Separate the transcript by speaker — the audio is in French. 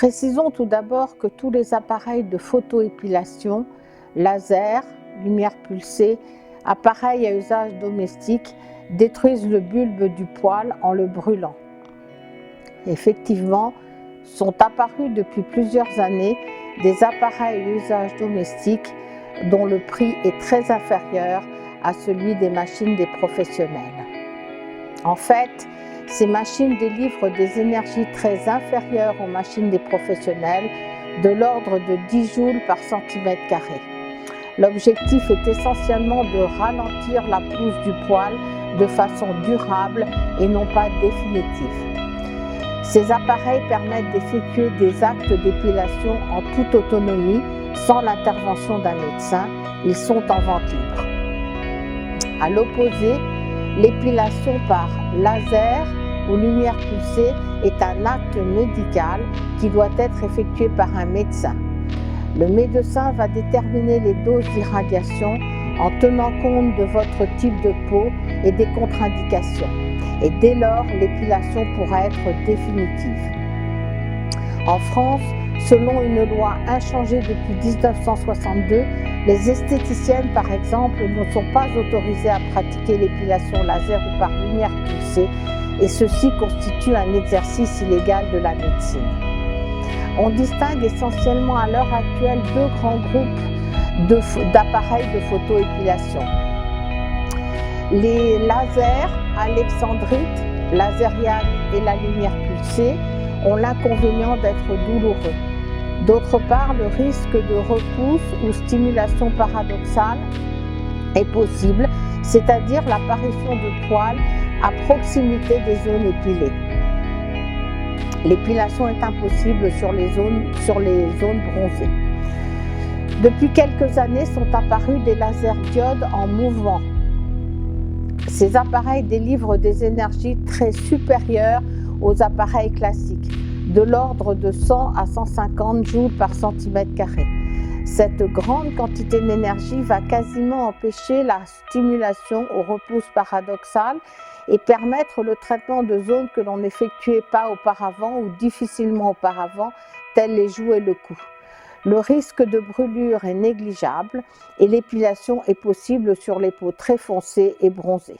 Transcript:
Speaker 1: Précisons tout d'abord que tous les appareils de photoépilation, laser, lumière pulsée, appareils à usage domestique, détruisent le bulbe du poil en le brûlant. Effectivement, sont apparus depuis plusieurs années des appareils à usage domestique dont le prix est très inférieur à celui des machines des professionnels. En fait, ces machines délivrent des énergies très inférieures aux machines des professionnels, de l'ordre de 10 joules par centimètre carré. L'objectif est essentiellement de ralentir la pousse du poil de façon durable et non pas définitive. Ces appareils permettent d'effectuer des actes d'épilation en toute autonomie, sans l'intervention d'un médecin. Ils sont en vente libre. À l'opposé, l'épilation par laser ou lumière pulsée est un acte médical qui doit être effectué par un médecin. Le médecin va déterminer les doses d'irradiation en tenant compte de votre type de peau et des contre-indications. Et dès lors, l'épilation pourra être définitive. En France, selon une loi inchangée depuis 1962, les esthéticiennes, par exemple, ne sont pas autorisées à pratiquer l'épilation laser ou par lumière pulsée, et ceci constitue un exercice illégal de la médecine. On distingue essentiellement à l'heure actuelle deux grands groupes d'appareils de photoépilation. Les lasers alexandrites, laseriane et la lumière pulsée ont l'inconvénient d'être douloureux. D'autre part, le risque de repousse ou stimulation paradoxale est possible, c'est-à-dire l'apparition de poils à proximité des zones épilées. L'épilation est impossible sur les zones bronzées. Depuis quelques années sont apparus des lasers diodes en mouvement. Ces appareils délivrent des énergies très supérieures aux appareils classiques, de l'ordre de 100 à 150 joules par centimètre carré. Cette grande quantité d'énergie va quasiment empêcher la stimulation aux repousses paradoxales et permettre le traitement de zones que l'on n'effectuait pas auparavant ou difficilement auparavant, telles les joues et le cou. Le risque de brûlure est négligeable et l'épilation est possible sur les peaux très foncées et bronzées.